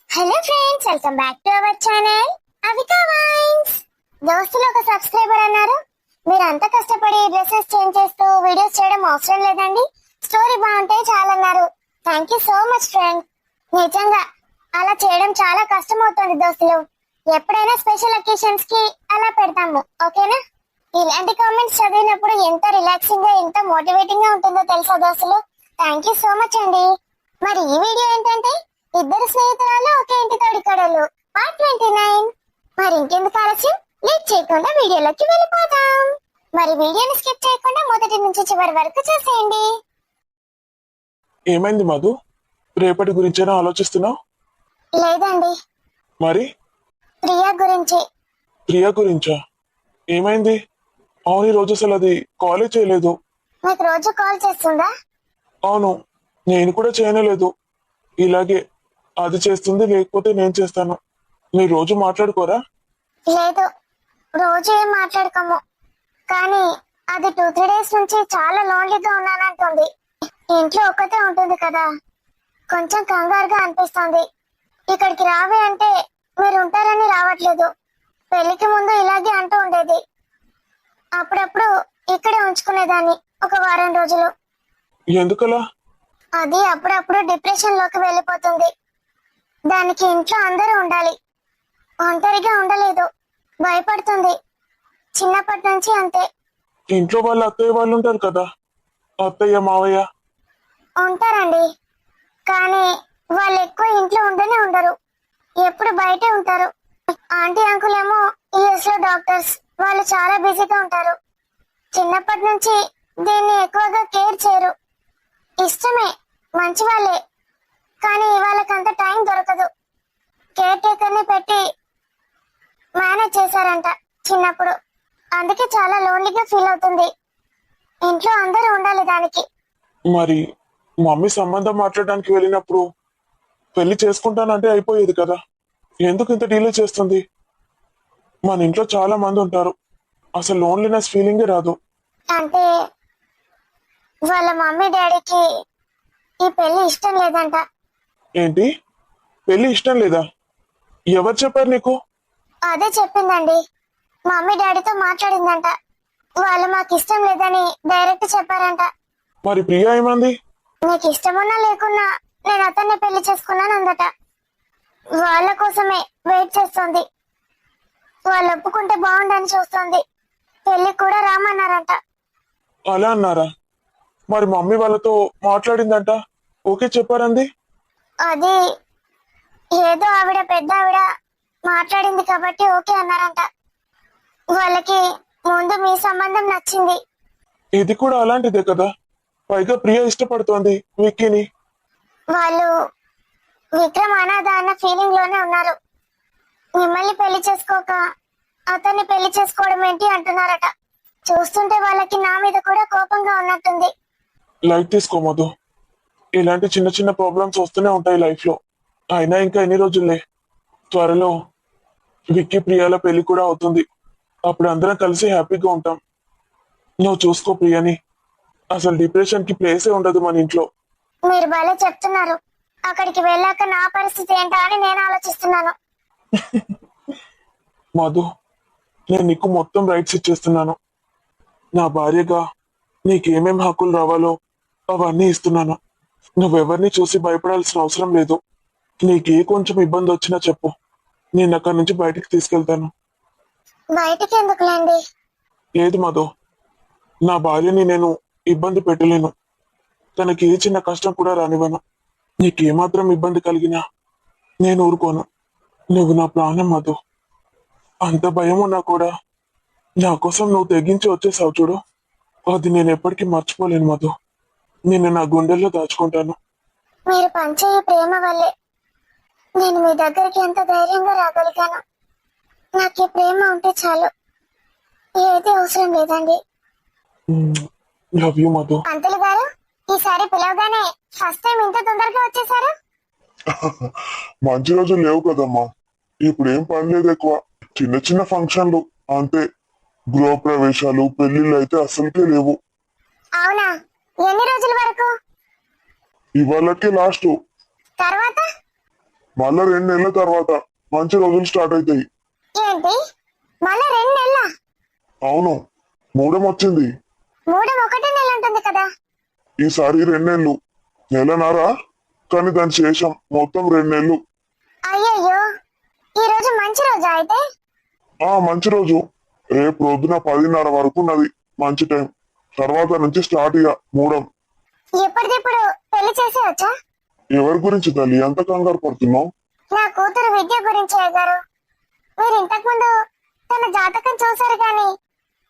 Hello friends, welcome back to our channel Avika wines. దోస్తులు ఒక subscriber అన్నారు, మీరు అంత కష్టపడి డ్రెస్సెస్ చేంజ్ చేస్తూ వీడియోస్ చేయడం అవసరం లేదండి, స్టోరీ బాగుంటే చాలన్నారు. Thank you so much friend. నిజంగా అలా చేయడం చాలా కష్టం అవుతుంది దోస్తులు. ఎప్పుడైనా స్పెషల్ అకేషన్స్ కి అలా పెడతాము, ఓకేనా? ఇలాంటి కామెంట్స్ చదివినప్పుడు ఎంత రిలాక్సింగ్ గా ఎంత మోటివేటింగ్ గా ఉంటుందో తెలుసా దోస్తులు. థ్యాంక్ యూ సో మచ్ అండి. మరి ఈ వీడియో ఏంటంటే ఇద్దరు స్నేహితురాలు ఒకే ఇంటి తోడికోడలు పార్ట్ 29. మరి ఇంకెందుకు ఆలస్యం, లేట్ చేయకుండా వీడియోలోకి వెళ్ళిపోదాం. మరి వీడియోని స్కిప్ చేయకుండా మొదటి నుంచి చివరి వరకు చూసేయండి. ఏమైంది మధు? రేపటి గురించేనా ఆలోచిస్తున్నావు? లేదండి, మరి ప్రియా గురించి. ప్రియా గురించా? ఏమైంది? అవును, ఈ రోజు అసలు అది కాలే చేయలేదు. మీకు రోజు కాల్ చేస్తుందా? అవును, నేను కూడా చేయలేదు. ఇలాగే అది చేస్తుంది, లేకపోతే నేను చేస్తాను. మీరు రోజు మాట్లాడుకోరా? లేదు, రోజు ఏం మాట్లాడుకోము. కానీ అది 2-3 డేస్ నుంచి చాలా లోన్లీగా ఉన్నానంటుంది. ఇంట్లో ఒక్కతే ఉంటుంది కదా, కొంచెం కంగారుగా అనిపిస్తుంది. ఇక్కడికి రావే అంటే మీరు ఉంటారని రావట్లేదు. పెళ్లికి ముందు ఇలాగే అంటూ ఉండేది. అప్పుడప్పుడు ఇక్కడే ఉంచుకునేదాన్ని ఒక వారం రోజులు. ఎందుకలా? అది అప్పుడప్పుడు డిప్రెషన్ లోకి వెళ్ళిపోతుంది. దానికి ఇంట్లో అందరూ ఉండాలి, ఒంటరిగా ఉండలేదు, భయపడుతుంది. చిన్నప్పటి నుంచి అంతే. ఇంట్లో వాళ్ళ అత్తయ్య వాళ్ళు ఉంటారు కదా, అత్తయ్య మావయ్య. ఉంటారండి, కానీ వాళ్ళు ఎక్కువ ఇంట్లో ఉండరు, ఎప్పుడు బయటే ఉంటారు. ఆంటీ అంకుల్ ఏమో యుఎస్ లో డాక్టర్స్, వాళ్ళు చాలా బిజీగా ఉంటారు. చిన్నప్పటి నుంచి దీన్ని ఎక్కువగా కేర్ చేయరు. ఇష్టమే, మంచి వాళ్ళే, కానీ వాళ్ళకంత టైం దొరకదు. కేర్ టేకర్ ని పెట్టి మేనేజ్ చేశారంట చిన్నప్పుడు. అందుకే చాలా లోన్లీగా ఫీల్ అవుతుంది. ఇంట్లో అందరూ ఉండాలి దానికి. మరి మమ్మీ సంబంధం మాట్లాడడానికి వెళ్ళినప్పుడు పెళ్లి చేసుకుంటానంటే అయిపోయేది కదా, ఎందుకు ఇంత డీలే చేస్తుంది? మన ఇంట్లో చాలా మంది ఉంటారు, అసలు లోన్లీనెస్ ఫీలింగే రాదు. అంటే వాళ్ళ మమ్మీ డాడీకి ఈ పెళ్లి ఇష్టం లేదంట. ఏంటి? పెళ్లి ఇష్టం లేదా? ఎవరు చెప్పారు నీకు? అదే చెప్పిందండి, మమ్మీ డాడీతో మాట్లాడిందంట. వాళ్ళు మాకు ఇష్టం లేదని డైరెక్ట్ చెప్పారంట. మరి ప్రియా ఏమంది? నీకు ఇష్టమున్నా లేకున్నా నేను అతన్ని పెళ్లి చేసుకున్నానందట. వాళ్ళ కోసమే వెయిట్ చేస్తుంది. వాళ్ళు ఒప్పుకుంటే బాగుండని చూస్తుంది. పెళ్లి కూడా రామన్నారంట. అలా అన్నారా? మరి మమ్మీ వాళ్ళతో మాట్లాడిందంట, ఓకే చెప్పారంది? అది ఏదో ఆవిడ పెద్ద ఆవిడ మాట్లాడింది కాబట్టి ఓకే అన్నారంట. వాళ్ళకి ముందు మీ సంబంధం నచ్చింది. ఇది కూడా అలాంటిదే కదా, పైగా ప్రియా ఇష్టపడుతోంది విక్కీని. వాళ్ళు విక్రమ్ అనాథ అన్న ఫీలింగ్ లోనే ఉన్నారు. మిమ్మల్ని పెళ్లి చేసుకోక అతన్ని పెళ్లి చేసుకోవడం ఏంటి అంటున్నారట. చూస్తుంటే వాళ్ళకి నా మీద కూడా కోపంగా ఉన్నట్టుంది. లైట్ తీసుకో మధు, ఇలాంటి చిన్న చిన్న ప్రాబ్లమ్స్ వస్తూనే ఉంటాయి లైఫ్ లో. అయినా ఇంకా ఎన్ని రోజులే, త్వరలో విక్కీ ప్రియాల పెళ్లి కూడా అవుతుంది. అప్పుడు అందరం కలిసి హ్యాపీగా ఉంటాం. నువ్వు చూసుకో ప్రియాని, అసలు డిప్రెషన్ కి ప్లేసే ఉండదు మన ఇంట్లో. మీరు భలే చెప్తున్నారు. అక్కడికి వెళ్ళాక నా పరిస్థితి ఏంటా అని నేను ఆలోచిస్తున్నాను. మధు, నేను నీకు మొత్తం రైట్స్ ఇచ్చేస్తున్నాను. నా భార్యగా నీకేమేం హక్కులు రావాలో అవన్నీ ఇస్తున్నాను. నువ్వెవరిని చూసి భయపడాల్సిన అవసరం లేదు. నీకే కొంచెం ఇబ్బంది వచ్చినా చెప్పు, నేను అక్కడి నుంచి బయటికి తీసుకెళ్తాను. బయటికి ఎందుకులేండి? లేదు మధు, నా భార్యని నేను ఇబ్బంది పెట్టలేను. తనకి ఏ చిన్న కష్టం కూడా రానివ్వను. నీకేమాత్రం ఇబ్బంది కలిగినా నేను ఊరుకోను. నువ్వు నా ప్రాణం మధు. అంత భయం ఉన్నా కూడా నా కోసం నువ్వు తెగించి వచ్చేసావు చూడు, అది నేను ఎప్పటికీ మర్చిపోలేను మధు. నిన్ను నా గుండెల్లో దాచుకుంటాను. మీరు పంచే ఈ ప్రేమ వల్లే నేను మీ దగ్గరికి ఎంత ధైర్యంగా రాగలిగాను. నాకు ఈ ప్రేమ ఉంటే చాలు, ఏది అవసరం లేదండి. Love you Madhu. పంతులు గారు, ఈసారి పిలవగానే ఫస్ట్ టైం ఇంత తొందరగా వచ్చేసారు. మంచి రోజులు లేవు కదమ్మా, ఇప్పుడు ఏం పని లేదు ఎక్కువ. చిన్న చిన్న ఫంక్షన్లు అంతే, గృహప్రవేశాలు పెళ్లిళ్ళు అయితే అసలుకే లేవు. అవునా? ఎన్ని రోజుల వరకు? ఇవాళకి లాస్ట్. తర్వాత మళ్ళా 2 నెలల తర్వాత మంచి రోజులు స్టార్ట్ అవుతాయి. ఏంటి మళ్ళా 2 నెలల? అవును, మూడం వచ్చింది. మూడం ఒకటే నెల ఉంటుంది కదా. ఈసారి 2 నెలలు, నెలన్నర, కానీ దాని శేషం మొత్తం 2 నెలలు. అయ్యయ్యో, ఈ రోజు మంచి రోజా అయితే? మంచి రోజు. రేపు పొద్దున 10:30 వరకు ఉన్నది మంచి టైం. తర్వాత నుంచి స్టార్ట్ ఇక మూడం. ఎప్పటికిప్పుడు పెళ్లి చేసేయచ్చా? ఎవరి గురించి తల్లి ఎంత కంగారు పడుతున్నావు? నా కూతురు విద్య గురించి గారు. మీరు ఇంతకు ముందు తన జాతకం చూసారు కానీ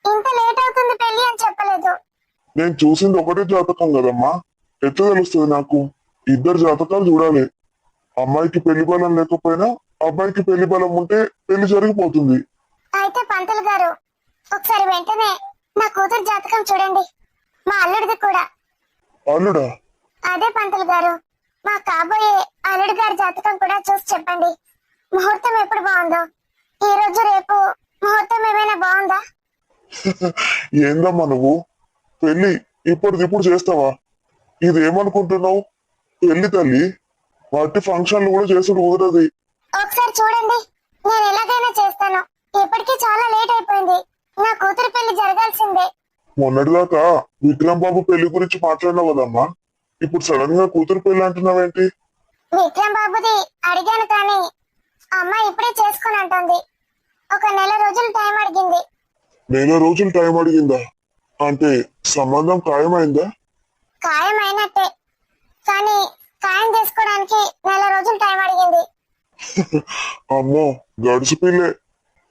ఇంత లేట్ అవుతుంది పెళ్లి అని చెప్పలేదు. నేను చూసింది ఒకటే జాతకం కదమ్మా, ఎట్లా తెలుస్తుంది నాకు? 2 జాతకాలు చూడాలి. అమ్మాయికి పెళ్లి బలం లేకపోయినా అబ్బాయికి పెళ్లి బలం ఉంటే పెళ్లి జరిగిపోతుంది. అయితే పంతులు గారు, ఒకసారి వెంటనే నా కూతురు జాతకం చూడండి, మా అల్లుడిది కూడా. అల్లుడా? అదే పంతులు గారు, మా కాబోయే అల్లుడి గారి జాతకం కూడా చూసి చెప్పండి. ముహూర్తం ఎప్పుడు బాగుందో? ఈ రోజు రేపు ముహూర్తం ఏమైనా బాగుందా? ఏందమ్మా నువ్వు? పెళ్లి ఇప్పటికిప్పుడు చేస్తావా? ఇదేమనుకుంటున్నావు? పెళ్లి తల్లి, వాటి ఫంక్షన్లు కూడా చేసుడు కుదరది. ఒకసారి చూడండి, నేను ఎలాగైనా చేస్తాను. ఇప్పటికీ చాలా లేట్ అయిపోయింది, నా కూతురు పెళ్లి జరగాల్సిందే. మొన్నటిదాకా విక్రమ్ బాబు పెళ్లి గురించి మాట్లాడినావు కదమ్మా, ఇప్పుడు సడన్ గా కూతురు పెళ్లి అంటున్నావేంటి? విక్రమ్ బాబుది అడిగాను కానీ అమ్మాయి ఇప్పుడే చేసుకుని అంటుంది. ఒక నెల రోజులు టైం అడిగింది. 1 నెల రోజులు టైం అడిగిందా? అంటే సంబంధం ఖాయమైందా? ఖాయమైనట్టే, కానీ ఖాయం చేసుకోవడానికి నెల రోజులు టైం అడిగింది. అమ్మో, గడుసు పిల్లే.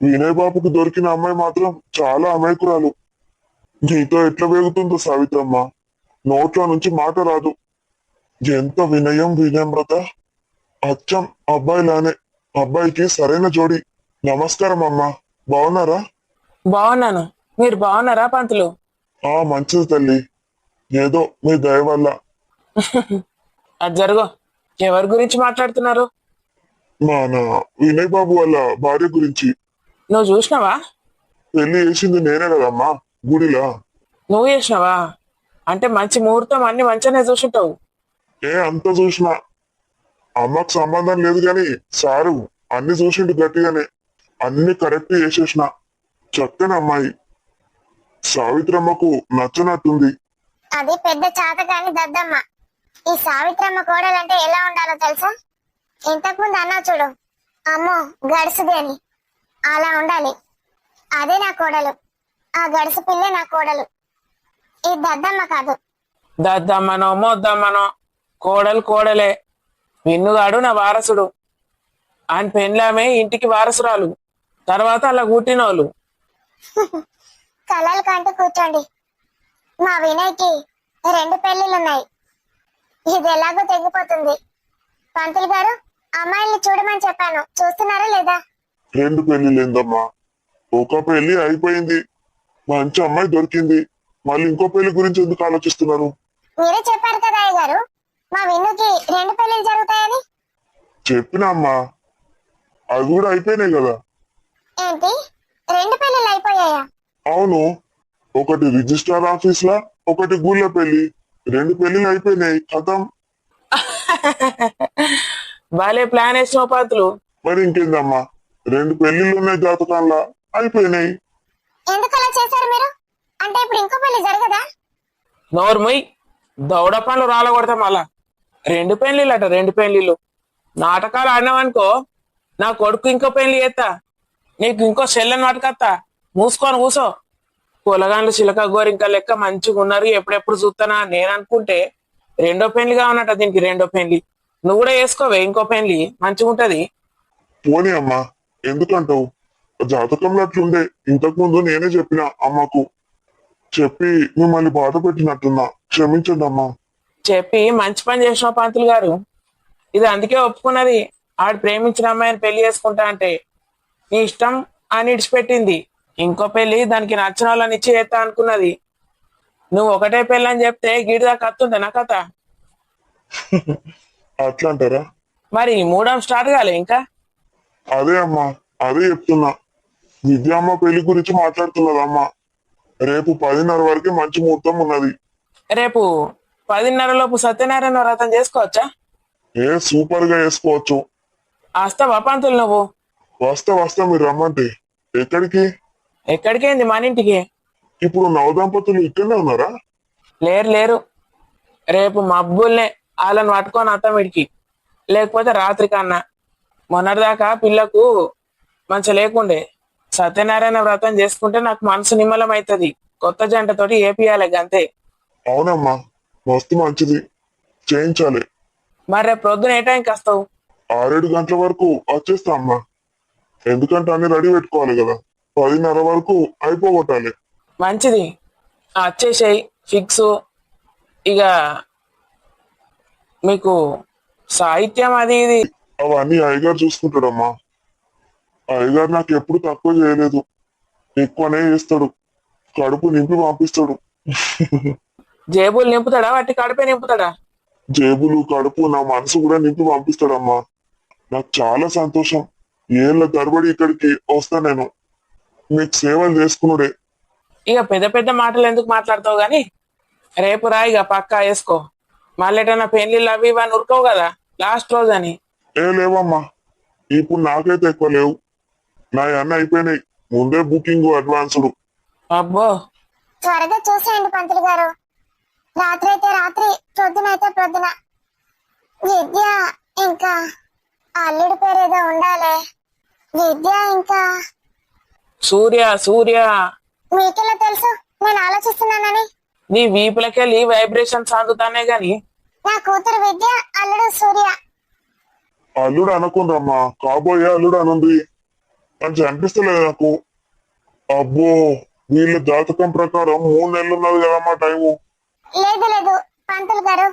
వినయ్ బాబుకు దొరికిన అమ్మాయి మాత్రం చాలా అమాయకురాలు. నీతో ఎట్లా వేగుతుందో సావిత్రమ్మ, నోట్ల నుంచి మాట రాదు. ఎంత వినయం వినమ్రత, అచ్చం అబ్బాయిలానే. అబ్బాయికి సరైన జోడి. నమస్కారం అమ్మా, బాగున్నారా? బాగున్నాను. మీరు బాగున్నారా పంతులు? మంచిది తల్లి, ఏదో మీ దయ వల్ల. అది జరుగు. ఎవరి గురించి మాట్లాడుతున్నారు? మన వినయ్ బాబు వాళ్ళ భార్య గురించి. నువ్వు చూసినావా? పెళ్లి చేసింది నేనే కదమ్మా, గుడిలా. నువ్వు చేసినావా? అంటే మంచి ముహూర్తం అన్ని మంచిగానే చూసుంటావు. అంత చూసినా అమ్మకు సంబంధం లేదు గాని సారు అన్ని చూసిండు గట్టిగానే. అన్ని కరెక్ట్ చేసేసిన. చక్కని అమ్మాయి. సావిత్రమ్మకు నచ్చనట్టుంది. అది పెద్ద చాతకాని దద్దమ్మ. ఈ సావిత్రమ్మ కోడలంటే ఎలా ఉండాలో తెలుసా? ఇంతకు ముందు అన్నా చూడు, అమ్మో గడుసుది అని, అలా ఉండాలి. అదే నా కోడలు. ఆ గడుసు పిల్లే నా కోడలు, ఈ దద్దమ్మ కాదు. దద్దమ్మనో మొద్దమ్మనో కోడలు కోడలే. విన్నుగాడు నా వారసుడు. ఆయన పెళ్ళామే ఇంటికి వారసురాలు, తర్వాత అలా కూటినోళ్ళు. కలలు కంటూ కూర్చోండి. మా వినయ్కి 2 పెళ్లిళ్ళున్నాయి. ఇది ఎలాగో తెగిపోతుంది. పంతులు గారు, అమ్మాయిల్ని చూడమని చెప్పాను, చూస్తున్నారా లేదా? 2 పెళ్లిలేందమ్మా, ఒక పెళ్లి అయిపోయింది. మంచి అమ్మాయి దొరికింది. మళ్ళీ ఇంకో పెళ్లి గురించి ఎందుకు ఆలోచిస్తున్నారు? మీరే చెప్పారు కదా అయ్య గారు, మా విన్నుకి 2 పెళ్లిళ్ళు జరుగుతాయని. చెప్పినా అమ్మా, అవి కూడా అయిపోయినాయి కదా. ఏంటి, 2 పెళ్లిళ్ళు అయిపోయాయా? అవును, ఒకటి రిజిస్ట్రార్ ఆఫీస్ లా, ఒకటి గుళ్ళ పెళ్లి. 2 పెళ్లిలు అయిపోయినాయి, కథం. బాలే ప్లాన్ వేసినావు పంతులు. మరి ఇంకేందమ్మా, 2 పెళ్లిళ్ళు ఉన్నాయి జాతకంలా, అయిపోయినాయి. ఎందుకు అలా చేశారు మీరు? అంటే ఇప్పుడు ఇంకో పెళ్లి జరగదా? నోర్మొయ్, దౌడ పనులు రాలగొడతాం అలా. 2 పెళ్లిళ్ళట, 2 పెళ్లిళ్ళు. నాటకాలు ఆడినావనుకో, నా కొడుకు ఇంకో పెళ్లి చేస్తా, నీకు ఇంకో చెల్లెని పట్టుకత్తా. మూసుకొని కూసో. పొలగాండ్లు చిలక గోరింక లెక్క మంచిగా ఉన్నారు, ఎప్పుడెప్పుడు చూస్తానా నేను అనుకుంటే 2వ పెళ్లిగా ఉన్నట దీనికి. 2వ పెళ్లి నువ్వు కూడా వేసుకోవే, ఇంకో పెళ్లి మంచిగా ఉంటది. పోనీ అమ్మా, ఎందుకంటావు? జాతకంలో అట్లుండే. ఇంతకు ముందు నేనే చెప్పిన అమ్మకు. చెప్పి మిమ్మల్ని బాధ పెట్టినట్టున్నా, క్షమించండి అమ్మా. చెప్పి మంచి పని చేసినావు పంతులు గారు. ఇది అందుకే ఒప్పుకున్నది. ఆడు ప్రేమించిన అమ్మాయిని పెళ్లి చేసుకుంటా అంటే నీ ఇష్టం అని ఇడిచిపెట్టింది. ఇంకో పెళ్లి దానికి నచ్చిన వాళ్ళని ఇచ్చి చేస్తా అనుకున్నది. నువ్వు ఒకటే పెళ్లి అని చెప్తే గిడిదా కత్తుందా నా కథ? అట్లా అంటారా? మరి 3వ స్టార్ట్ కాలే ఇంకా? అదే అమ్మా, అదే చెప్తున్నా. విద్యామ్మ పెళ్లి గురించి మాట్లాడుతున్నదమ్మా. రేపు 10:30 వరకే మంచి ముహూర్తం ఉన్నది. రేపు 10:30 లోపు సత్యనారాయణ వ్రతం చేసుకోవచ్చా? సూపర్ గా వేసుకోవచ్చు. వస్తావా పంతులు నువ్వు? వస్తా మీరు రమ్మంటే. ఎక్కడికి? ఎక్కడికేంది మన ఇంటికి. ఇప్పుడు నవదంపతులు ఇక్కడనే ఉన్నారా? లేరు లేరు, రేపు మబ్బుల్నే వాళ్ళని పట్టుకొని అత్తం వీడికి, లేకపోతే రాత్రి కన్నా. మొన్నటిదాకా పిల్లకు మంచి లేకుండే, సత్యనారాయణ వ్రతం చేసుకుంటే నాకు మనసు నిమ్మలం అవుతుంది. కొత్త జంటతోటి ఏపియాలి అంతే. అవునమ్మా, మస్తు మంచిది, చేయించాలి. మరి రేపు ప్రొద్దున ఏ టైంకి వస్తావు? 6-7 గంటల వరకు వచ్చేస్తా అమ్మా. ఎందుకంటే అన్ని రెడీ పెట్టుకోవాలి కదా. 10:30 వరకు అయిపోగొట్టాలి. మంచిది, వచ్చేసేయి ఫిక్స్. ఇక మీకు సాహిత్యం అది ఇది అవన్నీ అయ్యగారు చూసుకుంటాడమ్మా. అయ్యగారు నాకు ఎప్పుడు తక్కువ చేయలేదు, ఎక్కువనే చేస్తాడు. కడుపు నింపి పంపిస్తాడు. జేబులు నింపుతాడా వాటి కడిపే నింపుతాడా? జేబులు, కడుపు, నా మనసు కూడా నింపి పంపిస్తాడమ్మా. నాకు చాలా సంతోషం. ఏళ్ళ తరబడి ఇక్కడికి వస్తా నేను. మీకు సేవలు చేసుకున్నాడే. ఇక పెద్ద పెద్ద మాటలు ఎందుకు మాట్లాడతావు గాని రేపు రా, ఇక పక్కా వేసుకో. మళ్ళీ ఎటన్నా పెళ్లిళ్ళు అవి ఇవన్నీ ఉరకవు కదా లాస్ట్ రోజు అని. ఏ లేవమ్మా, ఇప్పుడు నాకైతే ఎక్కువ లేవు. నా అన్న అయిపోయినాయి, ముందే బుకింగ్ అడ్వాన్సుడు. అబ్బో, త్వరగా చూసేయండి పంతులు గారు. రాత్రి అయితే రాత్రి, ప్రొద్దున అయితే ప్రొద్దున. విద్య ఇంకా అల్లుడి పేరు ఏదో ఉండాలి. విద్య ఇంకా సూర్య సూర్య. మీకెలా తెలుసు నేను ఆలోచిస్తున్నానని? నీ వీపులకెళ్ళి వైబ్రేషన్స్ అందుతానే గాని. నా కూతురు విద్య, అల్లుడు సూర్య. అల్లుడు అనుకుందమ్మా, కాబోయే అల్లుడు అనుంది. మంచి అనిపిస్తలేదు నాకు. అబ్బో, వీళ్ళ జాతకం ప్రకారం 3 నెలలు ఉన్నది కదమ్మా టైము. లేదు లేదు పంతులు గారు,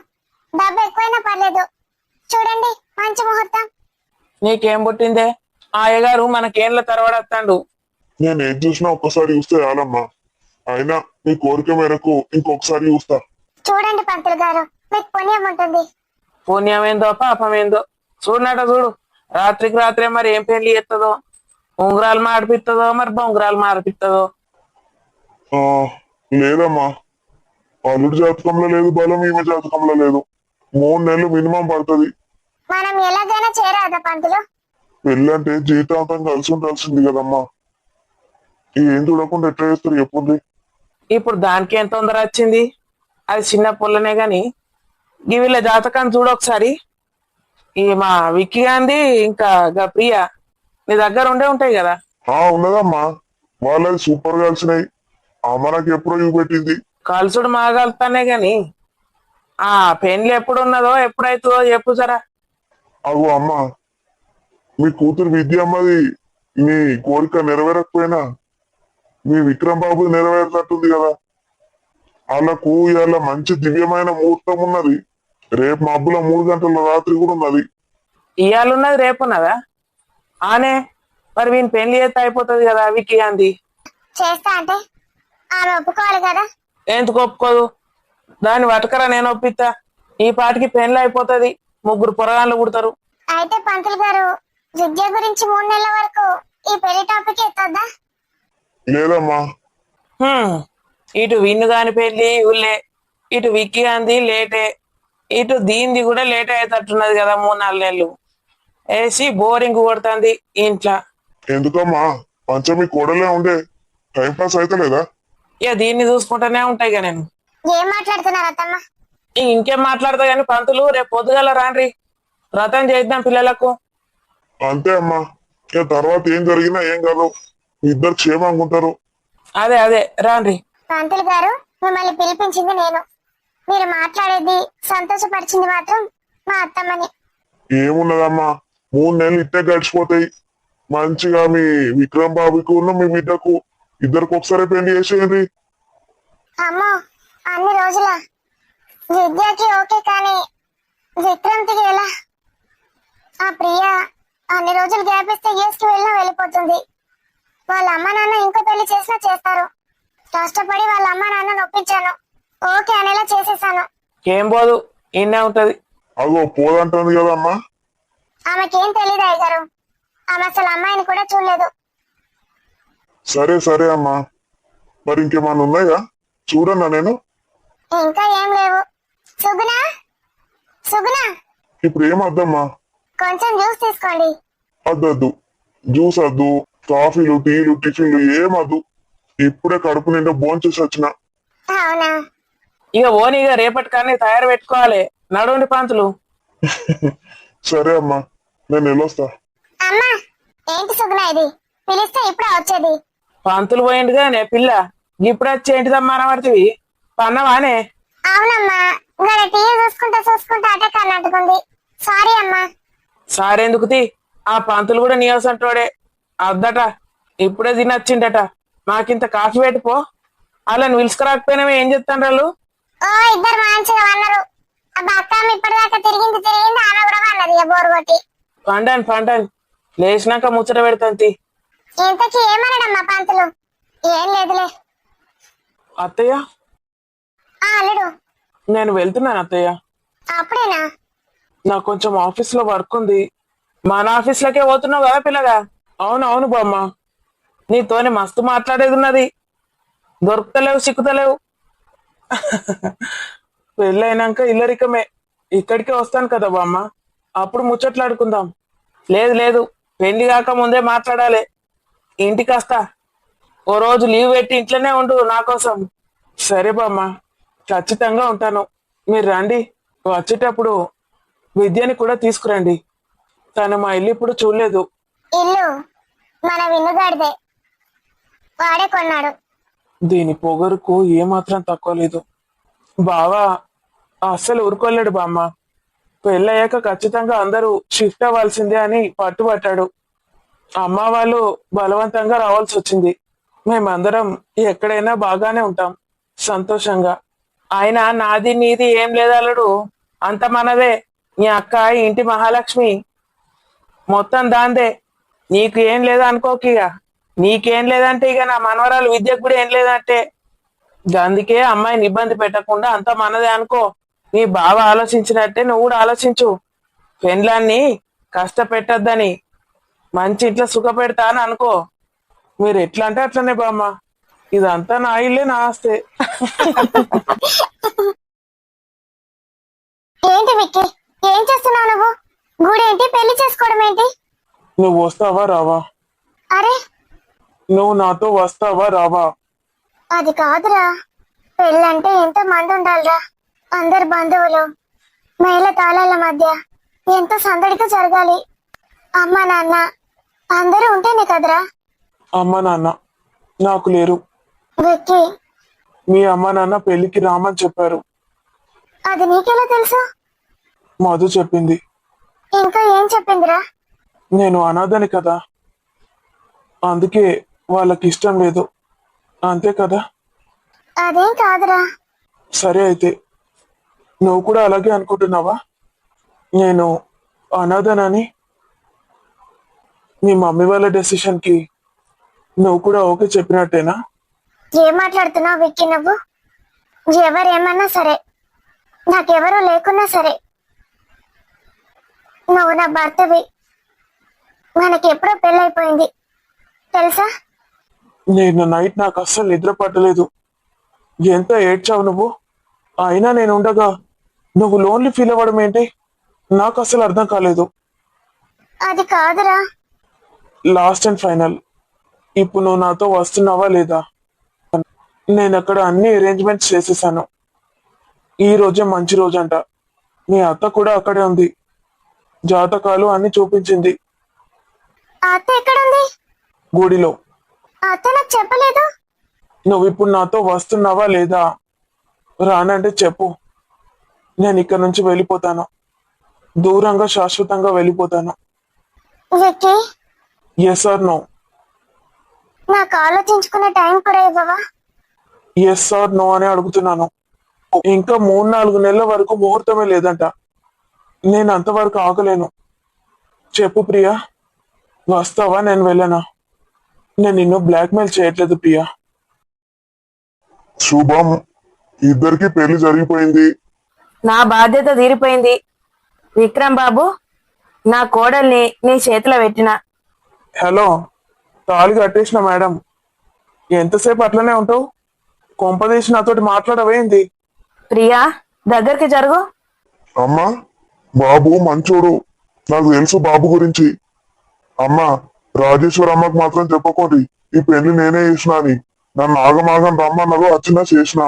డబ్బు ఎక్కువైనా పర్లేదు, చూడండి మంచి ముహూర్తం. నీకేం పుట్టిందే? ఆ అయ్యగారు మనకేండ్ల తరబడి వస్తాడు. నేను ఏది చూసినా ఒక్కసారి చూస్తే చాలమ్మా. అయినా మీ కోరిక మేరకు ఇంకొకసారి చూస్తా. చూడండి పంతులు గారు, మీకు పుణ్యం ఉంటుంది. పుణ్యం ఏందో పాపం ఏందో చూడనట చూడు. రాత్రికి రాత్రే మరి ఏం పెళ్లి చేస్తుందో, ఉంగరాలు మాడిపిస్తుందో మరి బొంగరాలు మాడిపిస్తుందో. ఆ లేదమ్మా, అల్లుడి జాతకంలో లేదు బలం, ఈమె జాతకంలో లేదు. 3 నెలలు మినిమం పడుతుంది. మనం ఎలాగైనా చేరాదా పంతులు? పెళ్ళంటే జీవితాంతం కలిసి ఉండాల్సింది కదమ్మా. ఏం చూడకుండా ఎట్లా చేస్తారు చెప్పుంది. ఇప్పుడు దానికి ఏం తొందర వచ్చింది? అది చిన్న పుల్లనే గాని ఈ వీళ్ళ జాతకాన్ని చూడొకసారి. ఈ మా విక్కీ గాంధీ ఇంకా గా ప్రియ నీ దగ్గర ఉండే ఉంటాయి కదా. ఉన్నదమ్మా, వాళ్ళది సూపర్ గా కలిసినాయి. అమ్మ నాకు ఎప్పుడో చూపెట్టింది. కలుసుడు మాగలుతానే గాని ఆ పెళ్లి ఎప్పుడు ఉన్నదో ఎప్పుడైతుందో చెప్పు సరా. అగో అమ్మ, మీ కూతురు విద్య అమ్మది మీ కోరిక నెరవేరకపోయినా మీ విక్రమ్ బాబు నెరవేరుతట్టుంది కదా. వాళ్ళకు ఇవాళ మంచి దివ్యమైన ముహూర్తం ఉన్నది. రేపు మబ్బుల 3 గంటల రాత్రి కూడా ఉన్నది. ఇవాళ ఉన్నది రేపు ఉన్నదా? ఆనే మరి వీని పెళ్లి చేస్తే అయిపోతుంది కదా విక్కీ గాంధీ. చేస్తా అంటే ఆమె ఒప్పుకోవాలి కదా. ఎందుకు ఒప్పుకోదు? దాన్ని వటకరా, నేను ఒప్పిస్తా. ఈ పాటికి పెళ్లి అయిపోతుంది, 3 పొరగాళ్ళు పుడతారు. అయితే పంతులు గారు, విద్య గురించి 3 నెలల వరకు ఈ పెళ్లి టాపిక్ ఎత్తొద్దా? లేదమ్మా, ఇటు విన్ను గాని పెళ్లి ఊళ్ళే, ఇటు విక్కీ గాంధీ లేటే, ఇటు దీనిది కూడా లేట్ అయ్యేటట్టున్నది కదా. 3-4 నెలలు వేసి బోరింగ్ కొడుతుంది ఇంట్లో. ఎందుకమ్మా, మంచం మీ కోడలే ఉండే, టైం పాస్ అయితే లేదా? ఇక దీన్ని చూసుకుంటూనే ఉంటాయి కదా నేను. ఏం మాట్లాడుతున్నారు అత్తమ్మ? ఇంకేం మాట్లాడతా గాని పంతులు రేపు పొద్దుగల రాండ్రి, వ్రతం చేద్దాం పిల్లలకు. అంతే అమ్మా, ఇక తర్వాత ఏం జరిగినా ఏం కాదు, ఇద్దరు క్షేమంగా ఉంటారు. అదే అదే రాండ్రి. పంతులు గారు, మిమ్మల్ని పిలిపించింది నేను. మీరు మాట్లాడేది సంతోషపరిచింది మాత్రం మా అత్తమ్మని. ఏమున్నదమ్మా, 3 నెలలు ఇట్టే గడిచిపోతాయి. మంచిగా మీ విక్రమ్ బాబుకు మీ బిడ్డకు ఇద్దరికి ఒకసారి పెళ్లి చేసేయండి. అమ్మో, అన్ని రోజుల విద్యకి ఓకే, కానీ విక్రాంతికి ఎలా? ఆ ప్రియ అన్ని రోజులు గ్యాప్ ఇస్తే యూఎస్కి వెళ్ళినా వెళ్ళిపోతుంది. వాళ్ళ అమ్మ నాన్న ఇంకో పెళ్లి చేసినా చేస్తారు. కష్టపడి వాళ్ళ అమ్మ నాన్న నొప్పించాను, ఓకే అనేలా చేసేసాను. ఏం పోదు, ఇన్నే ఉంటది. అగో పోదంటుంది కదమ్మా. ఆమెకేం తెలీదు అయ్యగారు, ఆమె అసలు అమ్మాయిని కూడా చూడలేదు. సరే సరే అమ్మా, మరి ఇంకేమన్నా ఉన్నాయా చూడన్నా నేను. ఇంకా ఏం లేవు. సుగుణ, సుగుణ, ఇప్పుడు ఏమద్దమ్మా? కొంచెం జ్యూస్ తీసుకోండి. అద్దద్దు, జ్యూస్ వద్దు, కాఫీలు టీలు టిఫిన్లు ఏమద్దు. ఇప్పుడే కడుపు నిండా భోంచేసి వచ్చిన. అవునా? ఇక ఓని ఇక రేపటి కానీ తయారు పెట్టుకోవాలి. నడవండి పంతులు. సరే అమ్మా, నేను వెళ్ళొస్తా. అమ్మా, ఏంటి సుగుణ ఇది? పిలిస్తే ఇప్పుడే వచ్చేది. పంతులు పోయిండుగా నే పిల్ల ఇప్పుడు వచ్చి ఏంటిదమ్మా అనబడుతుంది. పన్నవానే? అవునమ్మా, ఇంకా టీవీ చూసుకుంటా చూసుకుంటా అటే కన్నట్టుకుంది. సారీ అమ్మా. సారెందుకు తీ, ఆ పంతులు కూడా నీవసంటోడే. అద్దట ఇప్పుడే తినొచ్చిండట. మాకింత కాఫీ పెట్టిపో. అలా పిలుచుకురాకపోయినావే, ఏం చెప్తాను వాళ్ళు? ఓ, ఇద్దరు మంచిగా అన్నారు. ఆ బక్కమ్మ ఇప్పటిదాకా తిరిగింది ఆమె కూడా అన్నది ఇక బోరు కొట్టి. పండాను లేచినాక ముచ్చట పెడతాను తీ. ఇంతకీ ఏమన్నాడమ్మా పంతులు? ఏం లేదులే. అత్తయ్య, అల్లుడు, నేను వెళ్తున్నాను అత్తయ్య. అప్పుడేనా? నాకు కొంచెం ఆఫీస్ లో వర్క్ ఉంది. మన ఆఫీస్ లోకే పోతున్నావు కదా పిల్లగా? అవును బామ్మ, నీతోని మస్తు మాట్లాడేది ఉన్నది. దొరుకుతలేవు, సిక్కుతలేవు. పెళ్ళైనాక ఇల్లరికమే. ఇక్కడికే వస్తాను కదా బామ్మ, అప్పుడు ముచ్చట్లాడుకుందాం. లేదు పెళ్లి కాక ముందే మాట్లాడాలి. ఇంటికి వస్తా, ఓ రోజు లీవ్ పెట్టి ఇంట్లోనే ఉండు నా కోసం. సరే బామ్మ, ఖచ్చితంగా ఉంటాను. మీరు రండి. వచ్చేటప్పుడు విద్యని కూడా తీసుకురండి. తను మా ఇల్లు ఇప్పుడు చూడలేదు. ఇల్లు మన విన్నుగాడిదే, వాడే కొన్నాడు. దీని పొగరుకు ఏమాత్రం తక్కువ లేదు. బావా అస్సలు ఊరుకోలేడు బామ్మ. పెళ్ళయ్యాక ఖచ్చితంగా అందరూ షిఫ్ట్ అవ్వాల్సిందే అని పట్టుబట్టాడు. అమ్మ వాళ్ళు బలవంతంగా రావాల్సి వచ్చింది. మేమందరం ఎక్కడైనా బాగానే ఉంటాం, సంతోషంగా. ఆయన నాది నీది ఏం లేదల్లుడు, అంత మనదే. నీ అక్క ఇంటి మహాలక్ష్మి, మొత్తం దాందే. నీకు ఏం లేదా అనుకోక, ఇక నీకేం లేదంటే ఇక నా మనవరాలు విద్యకు కూడా ఏం లేదంటే. అందుకే అమ్మాయిని ఇబ్బంది పెట్టకుండా అంత మనదే అనుకో. నీ బావ ఆలోచించినట్టే నువ్వు కూడా ఆలోచించు. పెండ్లాన్ని కష్టపెట్టద్దని, మంచి ఇంట్లో సుఖ పెడతా అని అనుకో. మీరు ఎట్లా అంటే అట్లనే బామ్మ. ఇదంతా నా ఇల్లే, నా ఆస్తే. ఏంటి విక్కీ, ఏం చేస్తున్నావు నువ్వు? గుడేంటి, పెళ్లి చేసుకోవడం ఏంటి? నువ్వు వస్తావా రావా? అరే, నువ్వు నాతో వస్తావా రావా? అది కాదురా. పెళ్ళంటే ఎంతో మంది ఉండాలిరా. అందరు బంధువులు, మేళ తాళాల మధ్య ఎంతో సందడిగా జరగాలి. అమ్మ నాన్న అందరూ ఉంటేనే కదరా. అమ్మ నాన్న నాకు లేరు. విక్కీ, మీ అమ్మ నాన్న పెళ్లికి రామని చెప్పారు. అది నీకెలా తెలుసు? మధు చెప్పింది. ఇంకా ఏం చెప్పిందిరా? నేను అనాథని కదా, అందుకే వాళ్ళకి ఇష్టం లేదు, అంతే కదా. అదేం కాదురా. సరే అయితే, నువ్వు కూడా అలాగే అనుకుంటున్నావా? నేను అనాథనని? మీ మమ్మీ వాళ్ళ డెసిషన్ కి నువ్వు కూడా ఓకే చెప్పినట్టేనా? ఏం మాట్లాడుతున్నావు విక్కీ నువ్వు? ఎవరేమన్నా సరే, నాకెవరూ లేకున్నా సరే, నువ్వు నా భర్తవి. మనకి ఎప్పుడో పెళ్ళైపోయింది తెలుసా? నేను నైట్ నాకు అస్సలు నిద్ర పట్టలేదు. ఎంత ఏడ్చావు నువ్వు. అయినా నేను ఉండగా నువ్వు లోన్లీ ఫీల్ అవ్వడం ఏంటి? నాకు అసలు అర్థం కాలేదు. అది కాదురా. లాస్ట్ అండ్ ఫైనల్, ఇప్పుడు నువ్వు నాతో వస్తున్నావా లేదా? నేను అక్కడ అన్ని అరేంజ్మెంట్స్ చేసేసాను. ఈ రోజే మంచి రోజు అంట. మీ అత్త కూడా అక్కడే ఉంది, జాతకాలు అన్ని చూపించింది. అత్త ఎక్కడుంది? గుడిలో. అత్త నాకు చెప్పలేదు. నువ్వు ఇప్పుడు నాతో వస్తున్నావా లేదా? రానంటే చెప్పు, నేను ఇక్కడ నుంచి వెళ్ళిపోతాను. దూరంగా శాశ్వతంగా వెళ్ళిపోతాను. Vicky, yes or no? నాకు ఆలోచించుకునే టైం కూడా ఇవ్వవా? ఎస్ ఆర్ నో అని అడుగుతున్నాను. ఇంకా 3-4 నెలల వరకు ముహూర్తమే లేదంట. నేను అంతవరకు ఆగలేను. చెప్పు ప్రియా, వస్తావా? నేను వెళ్ళనా? నేను నిన్ను బ్లాక్మెయిల్ చేయట్లేదు ప్రియా. శుభం, ఇద్దరికి పెళ్లి జరిగిపోయింది. నా బాధ్యత తీరిపోయింది. విక్రమ్ బాబు, నా కోడల్ని నీ చేతిలో పెట్టిన. హలో, తాళి కట్టేసిన మేడం. ఎంతసేపు అట్లనే ఉంటావు? కొంపదీసి నాతోటి మాట్లాడవేంది? ప్రియా, దగ్గరికి జరుగు. అమ్మా, బాబు మంచోడు, నాకు తెలుసు బాబు గురించి. అమ్మా రాజేశ్వర్ అమ్మకు మాత్రం చెప్పకండి ఈ పెళ్లి నేనే చేసిన అని. నన్ను ఆగమాగం రమ్మన్నారు, వచ్చినా చేసిన.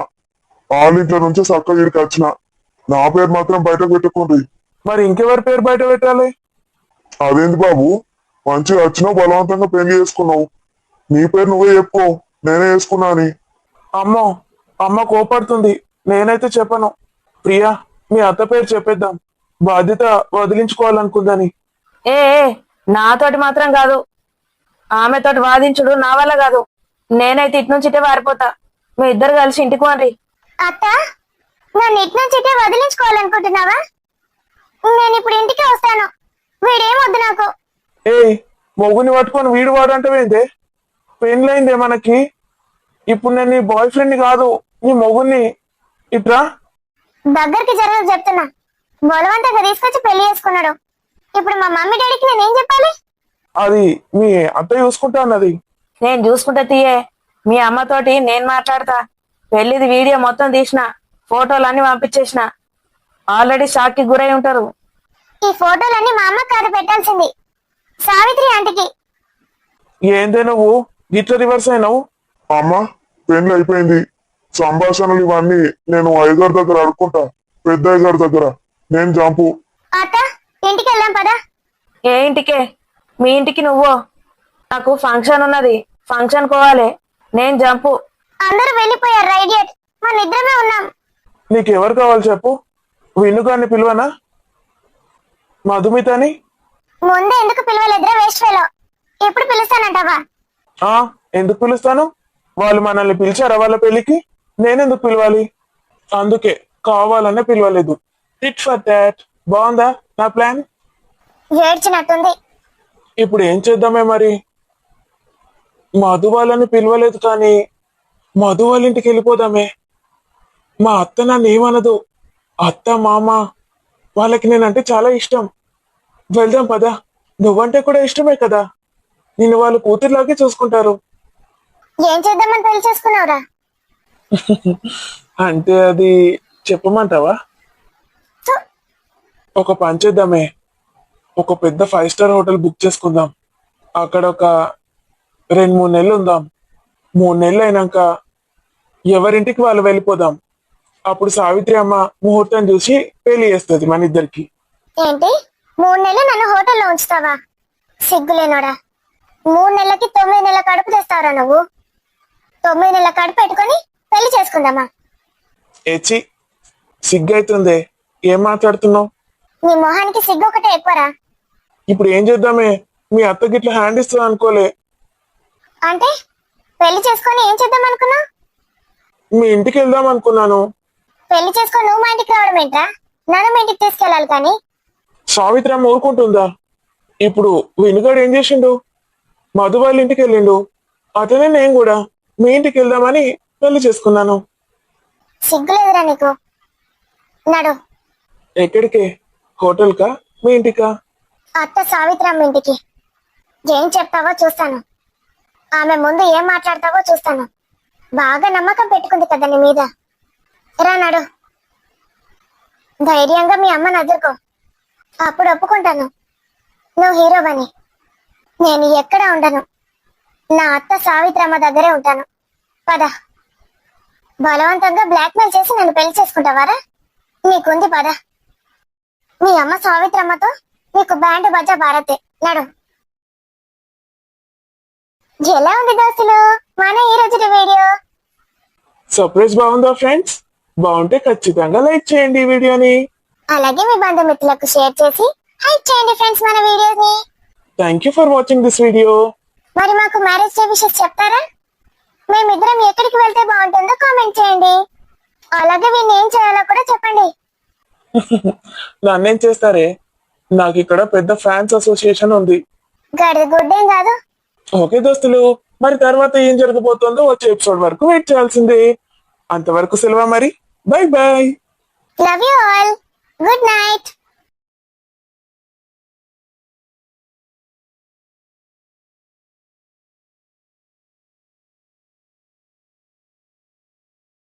వాళ్ళ ఇంట్లో నుంచే చక్కగా ఇక్కడికి వచ్చిన. నా పేరు మాత్రం బయటకు పెట్టుకోండి. మరి ఇంకెవరి పేరు బయట పెట్టాలి? అదేంటి బాబు, మంచిగా వచ్చినావు, బలవంతంగా పెళ్లి చేసుకున్నావు. నీ పేరు నువ్వే చెప్పుకో, నేనే చేసుకున్నా అని. అమ్మో, అమ్మ కోపడుతుంది. నేనైతే చెప్పను. ప్రియా, మీ అత్త పేరు చెప్పేద్దాం, బాధ్యత వదిలించుకోవాలనుకుందని. ఏ ఏ, నాతోటి మాత్రం కాదు, ఆమెతోటి వాదించుడు నా వల్ల కాదు. నేనైతే ఇటు నుంచి ఇటే వారిపోతా. మీ ఇద్దరు కలిసి ఇంటికి పోండి. అత్త, నన్ను ఇటు నుంచి ఇటే వదిలించుకోవాలనుకుంటున్నావా? నేను ఇప్పుడు ఇంటికి వస్తాను. వీడేమొద్దు నాకు. ఏయ్, మొగుని పట్టుకొని వీడు వాడంటావేందే? పెళ్ళైందే మనకి. ఇప్పుడు నేను నీ బాయ్ ఫ్రెండ్ని కాదు, నీ మొగుని. ఇట్రా. దగ్గరికి జరగదు చెప్తున్నా. బలవంతంగా తీసుకొచ్చి పెళ్లి చేసుకున్నాడు. ఇప్పుడు మా మమ్మీ డాడీకి నేనేం చెప్పాలి? అది మీ అత్త చూసుకుంటా అన్నది. నేను చూసుకుంటా తీయే. మీ అమ్మతోటి నేను మాట్లాడతా. పెళ్లిది వీడియో మొత్తం తీసిన, ఫోటోలన్నీ పంపించేసిన. ఆల్రెడీ షాక్ కి గురై ఉంటారు. ఈ ఫోటోలన్నీ మా అమ్మ కాదు పెట్టాల్సింది, సావిత్రి ఆంటీకి. ఏందే నువ్వు గిట్ల రివర్స్ అయినావు? అమ్మా పెళ్లి అయిపోయింది. సంభాషణలు ఇవన్నీ నేను అయ్యగారి దగ్గర అడుక్కుంటా, పెద్ద అయ్యగారి దగ్గర. నేను జంపు. అత్త, ఇంటికి వెళ్దాం పదా. ఏ ఇంటికే? మీ ఇంటికి నువ్వు. నాకు ఫంక్షన్ ఉన్నది, ఫంక్షన్ పోవాలి. నేను జంపు. అందరూ వెళ్ళిపోయారు రైడియట్, మన ఇద్దరమే ఉన్నాం. నీకెవరు కావాలి చెప్పు? వినుగాన్ని పిలువనా? మధుమితని? ముందే ఎందుకు పిలవలేదురా వేస్ట్ ఫెలో? ఎప్పుడు పిలుస్తానంటావా? ఆ, ఎందుకు పిలుస్తాను? వాళ్ళు మనల్ని పిలిచారా వాళ్ళ పెళ్లికి? నేనెందుకు పిలవాలి? అందుకే కావాలనే పిలవలేదు. Tit for tat. బాగుందా నా ప్లాన్? ఏడ్చినట్టుంది. ఇప్పుడు ఏం చేద్దామే మరి? మధు వాళ్ళని పిలవలేదు కానీ మధు వాళ్ళ ఇంటికి వెళ్ళిపోదామే. మా అత్త నన్ను ఏమనదు. అత్త మామ వాళ్ళకి నేనంటే చాలా ఇష్టం. వెళ్దాం పదా. నువ్వంటే కూడా ఇష్టమే కదా. నిన్ను వాళ్ళు కూతురులాగే చూసుకుంటారు. ఏం చేద్దామని పెళ్లి చేసుకున్నావురా? అంటే అది చెప్పమంటావా? థు, ఒక పని చేద్దామే. ఒక పెద్ద 5 స్టార్ హోటల్ బుక్ చేసుకుందాం. అక్కడ ఒక 2-3 నెలలు ఉందాం. 3 నెలలు అయినాక ఎవరింటికి వాళ్ళు వెళ్ళిపోదాం. అప్పుడు సావిత్రి అమ్మ ముహూర్తం చూసి పెళ్లి చేస్తుంది మన ఇద్దరికి. ఏంటి 3 నెలలు నన్ను హోటల్లో ఉంచుతావా? సిగ్గులేనోడా. 3 నెలలకి 9 నెలల కడుపు తెస్తావురా నువ్వు? 9 నెలల కడుపు పెట్టుకొని పెళ్లి చేసుకుందామా? ఏచి, సిగ్గైతుందే. ఏం మాట్లాడుతున్నావు? నీ మొహానికి సిగ్గు ఒకటే ఎక్కువరా. ఇప్పుడు ఏం చేద్దామే? మీ అత్తకి ఇట్లా హ్యాండ్ ఇస్తుంది అనుకోలే. అంటే పెళ్లి చేసుకొని ఏం చేద్దాం అనుకున్నా? మీ ఇంటికి వెళ్దాం అనుకున్నాను. పెళ్లి చేసుకొని నువ్వు మా ఇంటికి రావడం ఏంట్రా? నన్ను మీ ఇంటికి తీసుకెళ్ళాలి కానీ. సావిత్రి అమ్మ ఊరుకుంటుందా? ఇప్పుడు వినుగాడు ఏం చేసిండు? మధు వాళ్ళ ఇంటికి వెళ్ళిండు. అతనే నేను కూడా మీ ఇంటికి వెళ్దామని పెళ్లి చేసుకున్నాను. సిగ్గులేదురా నీకు? నడు. ఎక్కడికి? హోటల్కా మీ ఇంటికా? అత్త సావిత్రమ్మ ఇంటికి. ఏం చెప్తావో చూస్తాను. ఆమె ముందు ఏం మాట్లాడతావో చూస్తాను. బాగా నమ్మకం పెట్టుకుంది కదా నీ మీద. రా నడు. ధైర్యంగా మీ అమ్మని అదురుకో. అప్పుడు ఒప్పుకుంటాను నువ్వు హీరోవని. నేను ఎక్కడ ఉండను. నా అత్త సావిత్రమ్మ దగ్గరే ఉంటాను. పద. బలవంతంగా బ్లాక్మెయిల్ చేసి నన్ను పెళ్లి చేసుకుంటావారా? నీకుంది పద. మీ అమ్మ సావిత్రమ్మతో నీకు బ్యాండ్ బజా భారతే. నడు. ఎలా ఉంది దోస్తులు మన ఈ రోజు వీడియో? సర్ప్రైజ్ బాగుందా ఫ్రెండ్స్? బాగుంటే ఖచ్చితంగా లైక్ చేయండి ఈ వీడియోని. అలాగే మీ బంధుమిత్రులకు షేర్ చేసి హైప్ చేయండి ఫ్రెండ్స్ మన వీడియోస్ ని. Thank you for watching this video. మరి మాకు మ్యారేజ్ డే విషెస్ చెప్తారా? మేమిద్దరం ఎక్కడికి వెళ్తే బాగుంటుందో కామెంట్ చేయండి. అలాగే వీళ్ళు ఏం చేయాలో కూడా చెప్పండి. నన్నేం చేస్తారే? నాకు ఇక్కడ పెద్ద ఫ్యాన్స్ అసోసియేషన్ ఉంది. గడిది గుడ్డేం కాదు. ఓకే దోస్తులు, మరి తర్వాత ఏం జరగబోతుందో వచ్చే ఎపిసోడ్ వరకు వెయిట్ చేయాల్సిందే. అంతవరకు సెలవా మరి. Bye bye. Love you all. Good night.